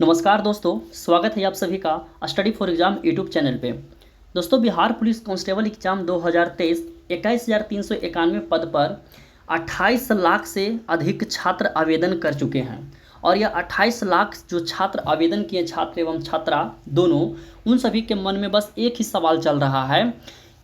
नमस्कार दोस्तों, स्वागत है आप सभी का study for exam YouTube channel पे। दोस्तों, बिहार पुलिस कांस्टेबल एग्जाम 2023 21,391 पद पर 28 लाख से अधिक छात्र आवेदन कर चुके हैं। और यह 28 लाख जो छात्र आवेदन किए, छात्र एवं छात्रा दोनों, उन सभी के मन में बस एक ही सवाल चल रहा है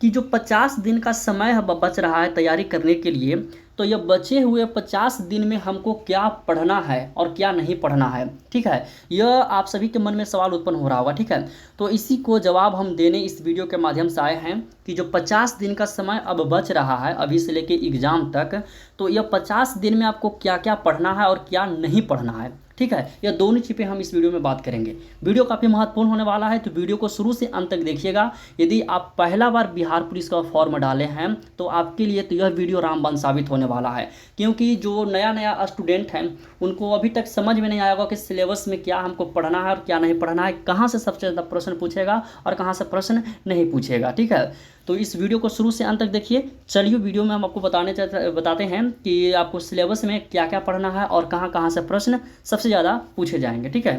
कि जो 50 दिन का समय बच रहा है तैयारी करने के लिए, तो यह बचे हुए 50 दिन में हमको क्या पढ़ना है और क्या नहीं पढ़ना है। ठीक है, यह आप सभी के मन में सवाल उत्पन्न हो रहा होगा। ठीक है, तो इसी को जवाब हम देने इस वीडियो के माध्यम से आए हैं कि जो 50 दिन का समय अब बच रहा है अभी से लेके एग्ज़ाम तक, तो यह 50 दिन में आपको क्या क्या पढ़ना है और क्या नहीं पढ़ना है। ठीक है, यह दोनों चीज़ें हम इस वीडियो में बात करेंगे। वीडियो काफ़ी महत्वपूर्ण होने वाला है, तो वीडियो को शुरू से अंत तक देखिएगा। यदि आप पहला बार बिहार पुलिस का फॉर्म डाले हैं तो आपके लिए तो यह वीडियो रामबाण साबित होने वाला है, क्योंकि जो नया नया स्टूडेंट हैं उनको अभी तक समझ में नहीं आया होगा कि सिलेबस में क्या हमको पढ़ना है और क्या नहीं पढ़ना है, कहाँ से सबसे ज़्यादा प्रश्न पूछेगा और कहाँ से प्रश्न नहीं पूछेगा। ठीक है, तो इस वीडियो को शुरू से अंत तक देखिए। चलिए, वीडियो में हम आपको बताते हैं कि आपको सिलेबस में क्या क्या पढ़ना है और कहाँ कहाँ से प्रश्न सबसे ज़्यादा पूछे जाएंगे। ठीक है,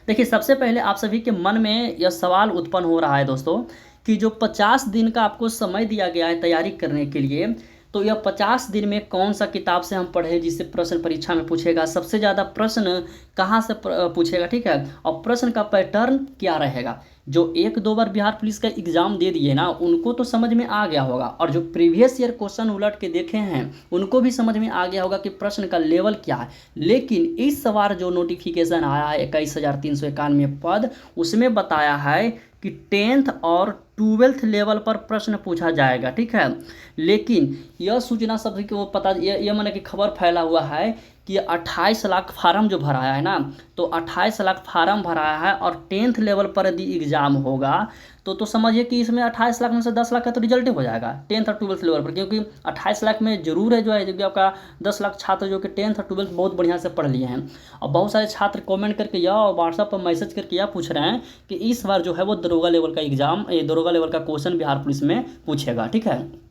देखिए, सबसे पहले आप सभी के मन में यह सवाल उत्पन्न हो रहा है दोस्तों कि जो 50 दिन का आपको समय दिया गया है तैयारी करने के लिए, तो यह 50 दिन में कौन सा किताब से हम पढ़े जिससे प्रश्न परीक्षा में पूछेगा, सबसे ज़्यादा प्रश्न कहाँ से पूछेगा। ठीक है, और प्रश्न का पैटर्न क्या रहेगा। जो एक दो बार बिहार पुलिस का एग्ज़ाम दे दिए ना, उनको तो समझ में आ गया होगा, और जो प्रीवियस ईयर क्वेश्चन उलट के देखे हैं उनको भी समझ में आ गया होगा कि प्रश्न का लेवल क्या है। लेकिन इस बार जो नोटिफिकेशन आया है 21,391 पद, उसमें बताया है कि 10th और 12th लेवल पर प्रश्न पूछा जाएगा। ठीक है, लेकिन यह सूचना सभी को पता, यह मैंने कि खबर फैला हुआ है कि 28 लाख फार्म जो भराया है ना, तो 28 लाख फार्म भराया है और 10th लेवल पर यदि एग्ज़ाम होगा तो समझिए कि इसमें 28 लाख में से 10 लाख का तो रिजल्ट ही हो जाएगा 10th और 12th लेवल पर, क्योंकि 28 लाख में जरूर है जो है कि आपका 10 लाख छात्र जो कि 10th और 12th बहुत बढ़िया से पढ़ लिए हैं। और बहुत सारे छात्र कमेंट करके या और व्हाट्सएप पर मैसेज करके यह पूछ रहे हैं कि इस बार जो है वो दरोगा लेवल का एग्ज़ाम, दरोगा लेवल का क्वेश्चन बिहार पुलिस में पूछेगा। ठीक है,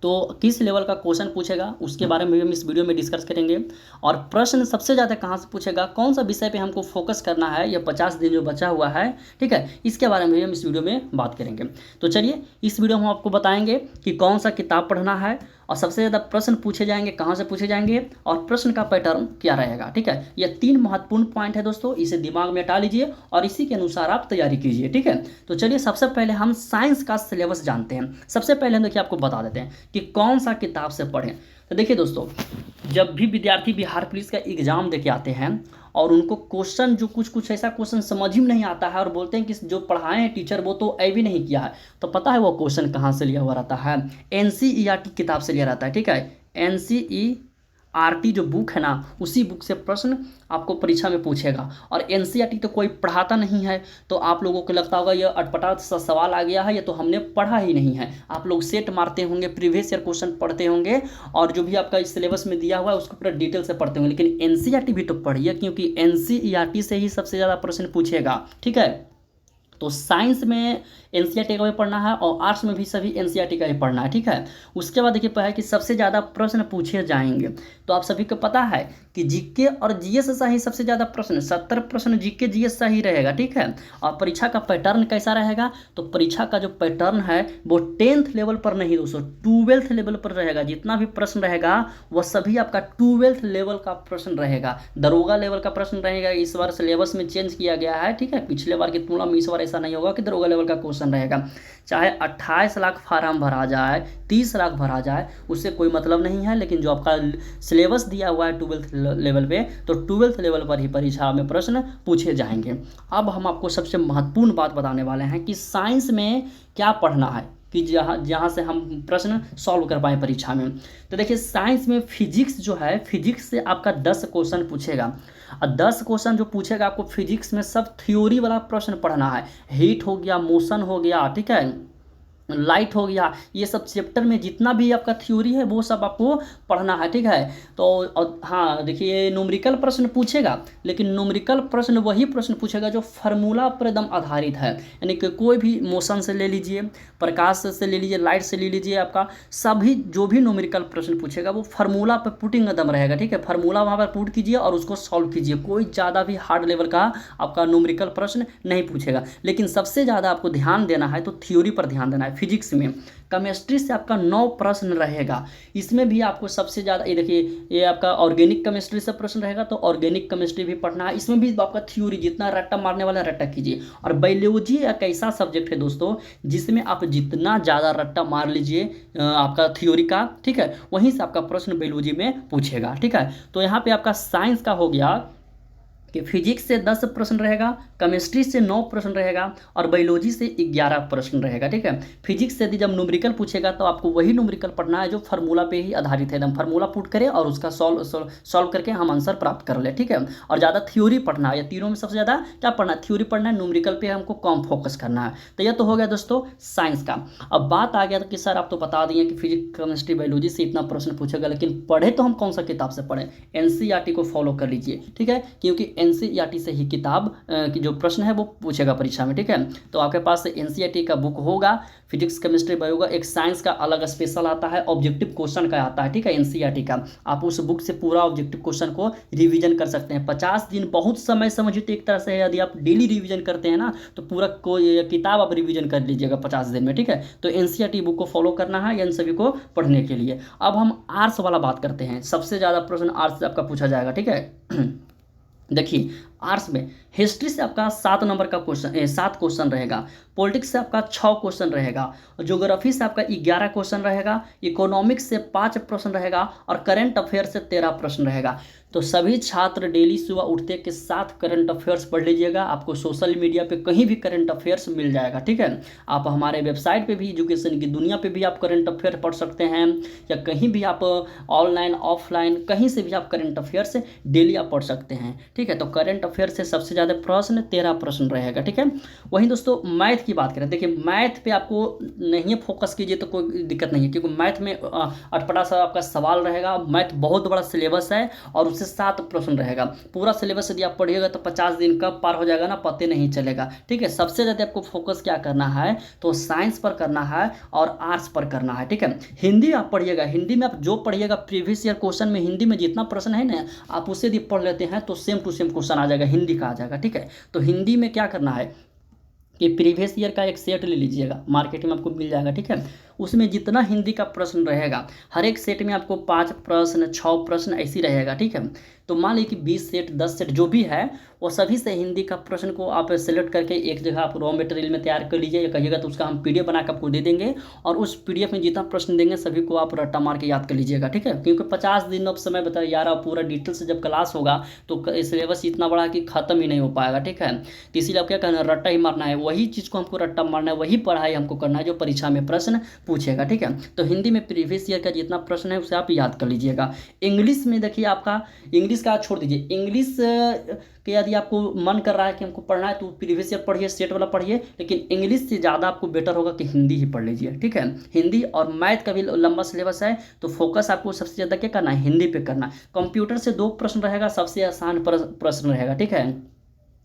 तो किस लेवल का क्वेश्चन पूछेगा उसके बारे में भी हम इस वीडियो में डिस्कस करेंगे, और प्रश्न सबसे ज़्यादा कहाँ से पूछेगा, कौन सा विषय पे हमको फोकस करना है, यह 50 दिन जो बचा हुआ है। ठीक है, इसके बारे में भी हम इस वीडियो में बात करेंगे। तो चलिए, इस वीडियो में हम आपको बताएंगे कि कौन सा किताब पढ़ना है और सबसे ज़्यादा प्रश्न पूछे जाएंगे कहाँ से पूछे जाएंगे और प्रश्न का पैटर्न क्या रहेगा। ठीक है, यह 3 महत्वपूर्ण पॉइंट है दोस्तों, इसे दिमाग में हटा लीजिए और इसी के अनुसार आप तैयारी कीजिए। ठीक है, तो चलिए, सबसे पहले हम साइंस का सिलेबस जानते हैं। सबसे पहले हम देखिए आपको बता देते हैं कि कौन सा किताब से पढ़ें। तो देखिए दोस्तों, जब भी विद्यार्थी बिहार पुलिस का एग्ज़ाम देके आते हैं और उनको क्वेश्चन जो कुछ ऐसा क्वेश्चन समझ ही नहीं आता है और बोलते हैं कि जो पढ़ाए हैं टीचर वो तो ऐ भी नहीं किया है, तो पता है वो क्वेश्चन कहाँ से लिया हुआ रहता है, NCERT किताब से लिया रहता है। ठीक है, NCERT जो बुक है ना, उसी बुक से प्रश्न आपको परीक्षा में पूछेगा। और NCERT तो कोई पढ़ाता नहीं है, तो आप लोगों को लगता होगा यह अटपटा सा सवाल आ गया है, ये तो हमने पढ़ा ही नहीं है। आप लोग सेट मारते होंगे, प्रीवियस ईयर क्वेश्चन पढ़ते होंगे और जो भी आपका इस सिलेबस में दिया हुआ है उसको पूरा डिटेल से पढ़ते होंगे, लेकिन NCERT भी तो पढ़िए, क्योंकि NCERT से ही सबसे ज़्यादा प्रश्न पूछेगा। ठीक है, तो साइंस में NCERT का भी पढ़ना है और आर्ट्स में भी सभी NCERT का ही पढ़ना है। ठीक है, उसके बाद देखिए है कि सबसे ज़्यादा प्रश्न पूछे जाएंगे, तो आप सभी को पता है कि जीके और जीएस से ही सबसे ज़्यादा प्रश्न 70 प्रश्न जीके जीएस से ही रहेगा। ठीक है, और परीक्षा का पैटर्न कैसा रहेगा, तो परीक्षा का जो पैटर्न है वो 10th लेवल पर नहीं दोस्तों, 12th लेवल पर रहेगा। जितना भी प्रश्न रहेगा वह सभी आपका 12th लेवल का प्रश्न रहेगा, दरोगा लेवल का प्रश्न रहेगा। इस बार सिलेबस में चेंज किया गया है। ठीक है, पिछले बार की तुलना में इस बार ऐसा नहीं होगा कि दरोगा लेवल का क्वेश्चन रहेगा। चाहे 28 लाख फार्म भरा जाए, 30 लाख भरा जाए, उससे कोई मतलब नहीं है, लेकिन जो आपका सिलेबस दिया हुआ है 12th लेवल पे, तो 12th लेवल पर ही परीक्षा में प्रश्न पूछे जाएंगे। अब हम आपको सबसे महत्वपूर्ण बात बताने वाले हैं कि साइंस में क्या पढ़ना है कि जहाँ से हम प्रश्न सॉल्व कर पाएँ परीक्षा में। तो देखिए, साइंस में फिजिक्स जो है, फिजिक्स से आपका 10 क्वेश्चन पूछेगा, और 10 क्वेश्चन जो पूछेगा आपको फिजिक्स में सब थ्योरी वाला प्रश्न पढ़ना है। हीट हो गया, मोशन हो गया, ठीक है, लाइट हो गया, ये सब चैप्टर में जितना भी आपका थ्योरी है वो सब आपको पढ़ना है, ठीक है। तो हाँ देखिए, न्यूमेरिकल प्रश्न पूछेगा, लेकिन न्यूमेरिकल प्रश्न वही प्रश्न पूछेगा जो फार्मूला पर एकदम आधारित है, यानी कि कोई भी मोशन से ले लीजिए, प्रकाश से ले लीजिए, लाइट से ले लीजिए, आपका सभी जो भी न्यूमेरिकल प्रश्न पूछेगा वो फार्मूला पर पुटिंग एकदम रहेगा, ठीक है। फार्मूला वहाँ पर पुट कीजिए और उसको सॉल्व कीजिए, कोई ज़्यादा भी हार्ड लेवल का आपका न्यूमेरिकल प्रश्न नहीं पूछेगा। लेकिन सबसे ज़्यादा आपको ध्यान देना है तो थ्योरी पर ध्यान देना है। फिजिक्स में केमिस्ट्री से आपका 9 प्रश्न रहेगा, इसमें भी आपको सबसे ज़्यादा ये देखिए, ये आपका ऑर्गेनिक केमिस्ट्री से प्रश्न रहेगा, तो ऑर्गेनिक केमिस्ट्री भी पढ़ना है, इसमें भी आपका थ्योरी जितना रट्टा मारने वाला रट्टा कीजिए। और बायोलॉजी एक ऐसा सब्जेक्ट है दोस्तों जिसमें आप जितना ज़्यादा रट्टा मार लीजिए आपका थ्योरी का, ठीक है, वहीं से आपका प्रश्न बायोलॉजी में पूछेगा, ठीक है। तो यहाँ पे आपका साइंस का हो गया कि फिजिक्स से 10 प्रश्न रहेगा, केमिस्ट्री से 9 प्रश्न रहेगा और बायोलॉजी से 11 प्रश्न रहेगा, ठीक है। फिजिक्स से यदि जब न्यूमेरिकल पूछेगा तो आपको वही न्यूमेरिकल पढ़ना है जो फार्मूला पे ही आधारित है, एकदम फार्मूला पुट करें और उसका सॉल्व करके हम आंसर प्राप्त कर ले, ठीक है। और ज़्यादा थ्योरी पढ़ना है, या तीनों में सबसे ज़्यादा क्या पढ़ना है, थ्योरी पढ़ना है, न्यूमेरिकल पे हमको कम फोकस करना है। तो यह तो हो गया दोस्तों साइंस का। अब बात आ गया कि सर आप तो बता दिए कि फिजिक्स केमिस्ट्री बायोलॉजी से इतना प्रश्न पूछेगा, लेकिन पढ़े तो हम कौन सा किताब से पढ़ें। एनसीईआरटी को फॉलो कर लीजिए, ठीक है, क्योंकि एनसीईआरटी से ही किताब की जो प्रश्न है वो पूछेगा परीक्षा में, ठीक है। तो आपके पास एनसीईआरटी का बुक होगा, फिजिक्स केमिस्ट्री बायो होगा, एक साइंस का अलग स्पेशल आता है, ऑब्जेक्टिव क्वेश्चन का आता है, ठीक है, एनसीईआरटी का। आप उस बुक से पूरा ऑब्जेक्टिव क्वेश्चन को रिवीजन कर सकते हैं। 50 दिन बहुत समय समझिए, तो एक तरह से यदि आप डेली रिवीजन करते हैं ना तो पूरा कोई किताब आप रिवीजन कर लीजिएगा 50 दिन में, ठीक है। तो एनसीईआरटी बुक को फॉलो करना है इन सभी को पढ़ने के लिए। अब हम आर्ट्स वाला बात करते हैं, सबसे ज़्यादा प्रश्न आर्ट्स से आपका पूछा जाएगा, ठीक है। देखिए, आर्ट्स में हिस्ट्री से आपका 7 नंबर का क्वेश्चन 7 क्वेश्चन रहेगा, पॉलिटिक्स से आपका 6 क्वेश्चन रहेगा, ज्योग्राफी से आपका 11 क्वेश्चन रहेगा, इकोनॉमिक्स से 5 प्रश्न रहेगा और करंट अफेयर से 13 प्रश्न रहेगा। तो सभी छात्र डेली सुबह उठते के साथ करंट अफेयर्स पढ़ लीजिएगा, आपको सोशल मीडिया पे कहीं भी करंट अफेयर्स मिल जाएगा, ठीक है। आप हमारे वेबसाइट पे भी, एजुकेशन की दुनिया पे भी आप करंट अफेयर पढ़ सकते हैं, या कहीं भी आप ऑनलाइन ऑफलाइन कहीं से भी आप करंट अफेयर्स डेली आप पढ़ सकते हैं, ठीक है। तो करंट अफेयर से सबसे ज़्यादा प्रश्न 13 प्रश्न रहेगा, ठीक है। वहीं दोस्तों मैथ की बात करें, देखिए मैथ पे आपको नहीं फोकस कीजिए तो कोई दिक्कत नहीं है, क्योंकि मैथ में अटपटा सा आपका सवाल रहेगा। मैथ बहुत बड़ा सिलेबस है और उससे 7 प्रश्न रहेगा। पूरा सिलेबस यदि आप पढ़िएगा तो 50 दिन कब पार हो जाएगा ना पता नहीं चलेगा, ठीक है। सबसे ज़्यादा आपको फोकस क्या करना है तो साइंस पर करना है और आर्ट्स पर करना है, ठीक है। हिंदी आप पढ़िएगा, हिंदी में आप जो पढ़िएगा प्रीवियस ईयर क्वेश्चन में हिंदी में जितना प्रश्न है ना आप उसे यदि पढ़ लेते हैं तो सेम टू सेम क्वेश्चन आ जाएगा, हिंदी का आ जाएगा, ठीक है। तो हिंदी में क्या करना है कि प्रीवियस ईयर का एक सेट ले लीजिएगा, मार्केट में आपको मिल जाएगा, ठीक है। उसमें जितना हिंदी का प्रश्न रहेगा हर एक सेट में आपको 5 प्रश्न 6 प्रश्न ऐसी रहेगा, ठीक है। तो मान लीजिए कि 20 सेट 10 सेट जो भी है वो सभी से हिंदी का प्रश्न को आप सेलेक्ट करके एक जगह आप रॉ मटेरियल में तैयार कर लीजिए, या कहिएगा तो उसका हम पीडीएफ बना के आपको दे देंगे, और उस पीडीएफ में जितना प्रश्न देंगे सभी को आप रट्टा मार के याद कर लीजिएगा, ठीक है। क्योंकि 50 दिन अब समय बता यार, आप पूरा डिटेल से जब क्लास होगा तो सिलेबस इतना बड़ा कि खत्म ही नहीं हो पाएगा, ठीक है। तो इसीलिए आप क्या करना है, रट्टा ही मारना है, वही चीज़ को हमको रट्टा मारना है, वही पढ़ाई हमको करना है जो परीक्षा में प्रश्न पूछेगा, ठीक है। तो हिंदी में प्रीवियस ईयर का जितना प्रश्न है उसे आप याद कर लीजिएगा। इंग्लिश में देखिए, आपका इंग्लिश का छोड़ दीजिए, इंग्लिश के यदि आपको मन कर रहा है कि हमको पढ़ना है तो प्रीवियस ईयर पढ़िए, स्टेट वाला पढ़िए, लेकिन इंग्लिश से ज़्यादा आपको बेटर होगा कि हिंदी ही पढ़ लीजिए, ठीक है। हिंदी और मैथ का भी लंबा सिलेबस है, तो फोकस आपको सबसे ज़्यादा क्या करना है, हिंदी पे करना है। कंप्यूटर से 2 प्रश्न रहेगा, सबसे आसान प्रश्न रहेगा, ठीक है।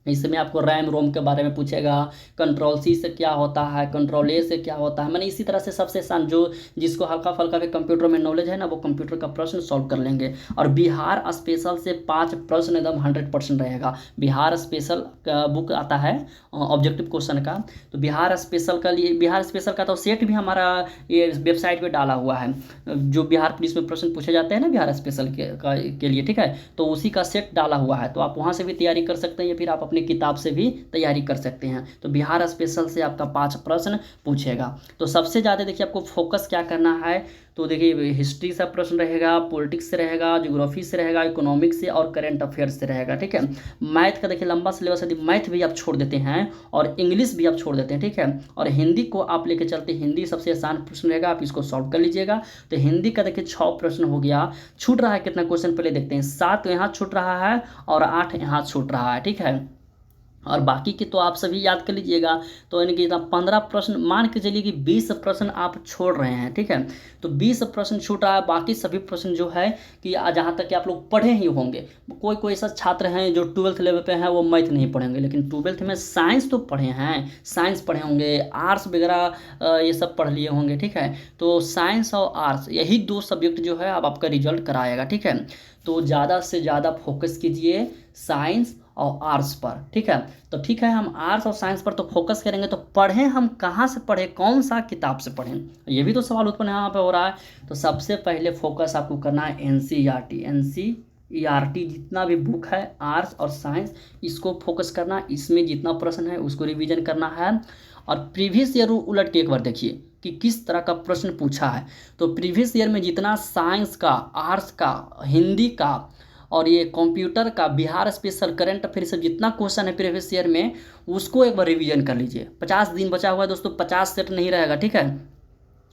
इसमें आपको रैम रोम के बारे में पूछेगा, कंट्रोल सी से क्या होता है, कंट्रोल ए से क्या होता है, मैंने इसी तरह से सबसे आसान जो जिसको हल्का फल्का के कंप्यूटर में नॉलेज है ना वो कंप्यूटर का प्रश्न सॉल्व कर लेंगे। और बिहार स्पेशल से 5 प्रश्न एकदम 100% रहेगा। बिहार स्पेशल का बुक आता है ऑब्जेक्टिव क्वेश्चन का, तो बिहार स्पेशल का लिए, बिहार स्पेशल का तो सेट भी हमारा ये वेबसाइट पर डाला हुआ है, जो बिहार पुलिस में प्रश्न पूछे जाते हैं ना बिहार स्पेशल के लिए, ठीक है। तो उसी का सेट डाला हुआ है, तो आप वहाँ से भी तैयारी कर सकते हैं, या फिर आप अपनी किताब से भी तैयारी कर सकते हैं। तो बिहार स्पेशल से आपका 5 प्रश्न पूछेगा। तो सबसे ज़्यादा देखिए आपको फोकस क्या करना है, तो देखिए हिस्ट्री से प्रश्न रहेगा, पॉलिटिक्स से रहेगा, ज्योग्राफी से रहेगा, इकोनॉमिक्स से और करंट अफेयर्स से रहेगा, ठीक है। मैथ का देखिए लंबा सिलेबस, यदि मैथ भी आप छोड़ देते हैं और इंग्लिश भी आप छोड़ देते हैं, ठीक है, और हिंदी को आप लेके चलते, हिंदी सबसे आसान प्रश्न रहेगा, आप इसको सॉल्व कर लीजिएगा। तो हिंदी का देखिए 6 प्रश्न हो गया। छूट रहा है कितना क्वेश्चन, पहले देखते हैं। 7 यहाँ छूट रहा है और 8 यहाँ छूट रहा है, ठीक है। और बाकी के तो आप सभी याद कर लीजिएगा। तो यानी कि 15 प्रश्न, मान के चलिए कि 20 प्रश्न आप छोड़ रहे हैं, ठीक है। तो 20 प्रश्न छूट रहा है, बाकी सभी प्रश्न जो है कि जहाँ तक कि आप लोग पढ़े ही होंगे। कोई कोई ऐसा छात्र हैं जो 12th लेवल पे हैं, वो मैथ नहीं पढ़ेंगे, लेकिन 12th में साइंस तो पढ़े हैं, साइंस पढ़े होंगे, आर्ट्स वगैरह ये सब पढ़ लिए होंगे, ठीक है। तो साइंस और आर्ट्स यही दो सब्जेक्ट जो है अब आपका रिजल्ट कराएगा, ठीक है। तो ज़्यादा से ज़्यादा फोकस कीजिए साइंस और आर्ट्स पर, ठीक है। तो ठीक है, हम आर्ट्स और साइंस पर तो फोकस करेंगे, तो पढ़ें हम कहाँ से पढ़ें, कौन सा किताब से पढ़ें, ये भी तो सवाल उत्पन्न यहाँ पे हो रहा है। तो सबसे पहले फोकस आपको करना है एनसीईआरटी जितना भी बुक है आर्ट्स और साइंस, इसको फोकस करना, इसमें जितना प्रश्न है उसको रिवीजन करना है। और प्रीवियस ईयर उलट के एक बार देखिए कि किस तरह का प्रश्न पूछा है। तो प्रीवियस ईयर में जितना साइंस का, आर्ट्स का, हिंदी का और ये कंप्यूटर का, बिहार स्पेशल, करंट अफेयर से जितना क्वेश्चन है प्रीवियस ईयर में, उसको एक बार रिवीजन कर लीजिए। 50 दिन बचा हुआ है दोस्तों, 50 सेट नहीं रहेगा, ठीक है।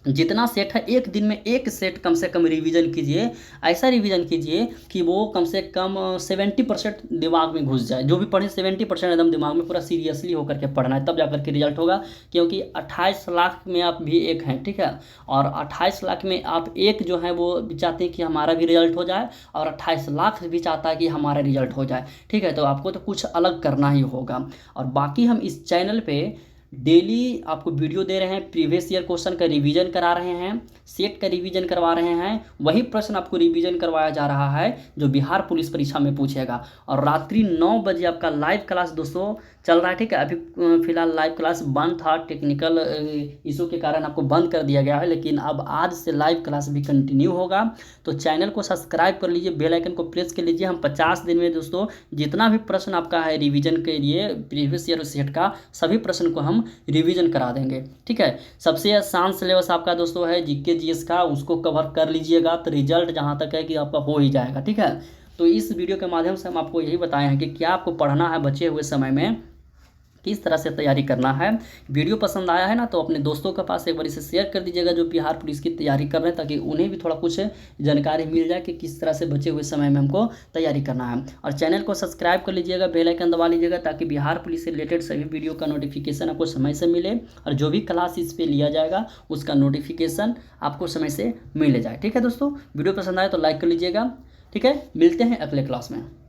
जितना सेट है एक दिन में एक सेट कम से कम रिवीजन कीजिए। ऐसा रिवीजन कीजिए कि वो कम से कम 70% दिमाग में घुस जाए। जो भी पढ़े 70% एकदम दिमाग में पूरा सीरियसली होकर के पढ़ना है, तब जाकर के रिजल्ट होगा। क्योंकि 28 लाख में आप भी एक हैं, ठीक है। और 28 लाख में आप एक जो है वो भी चाहते हैं कि हमारा भी रिजल्ट हो जाए, और 28 लाख भी चाहता है कि हमारा रिजल्ट हो जाए, ठीक है। तो आपको तो कुछ अलग करना ही होगा। और बाकी हम इस चैनल पे डेली आपको वीडियो दे रहे हैं, प्रीवियस ईयर क्वेश्चन का रिवीजन करा रहे हैं, सेट का रिवीजन करवा रहे हैं, वही प्रश्न आपको रिवीजन करवाया जा रहा है जो बिहार पुलिस परीक्षा में पूछेगा। और रात्रि 9 बजे आपका लाइव क्लास दोस्तों चल रहा है, ठीक है। अभी फिलहाल लाइव क्लास बंद था, टेक्निकल इशू के कारण आपको बंद कर दिया गया है, लेकिन अब आज से लाइव क्लास भी कंटिन्यू होगा। तो चैनल को सब्सक्राइब कर लीजिए, बेल आइकन को प्रेस कर लीजिए। हम 50 दिन में दोस्तों जितना भी प्रश्न आपका है रिवीजन के लिए प्रीवियस ईयर सेट का, सभी प्रश्न को हम रिवीजन करा देंगे, ठीक है। सबसे आसान सिलेबस आपका दोस्तों है जीके जीएस का, उसको कवर कर लीजिएगा तो रिजल्ट जहाँ तक है कि आपका हो ही जाएगा, ठीक है। तो इस वीडियो के माध्यम से हम आपको यही बताए हैं कि क्या आपको पढ़ना है बचे हुए समय में, किस तरह से तैयारी करना है। वीडियो पसंद आया है ना, तो अपने दोस्तों के पास एक बार इसे शेयर कर दीजिएगा जो बिहार पुलिस की तैयारी कर रहे हैं, ताकि उन्हें भी थोड़ा कुछ जानकारी मिल जाए कि किस तरह से बचे हुए समय में हमको तैयारी करना है। और चैनल को सब्सक्राइब कर लीजिएगा, बेल आइकन दबा लीजिएगा, ताकि बिहार पुलिस से रिलेटेड सभी वीडियो का नोटिफिकेशन आपको समय से मिले, और जो भी क्लास इस पर लिया जाएगा उसका नोटिफिकेशन आपको समय से मिल जाए, ठीक है दोस्तों। वीडियो पसंद आए तो लाइक कर लीजिएगा, ठीक है। मिलते हैं अगले क्लास में।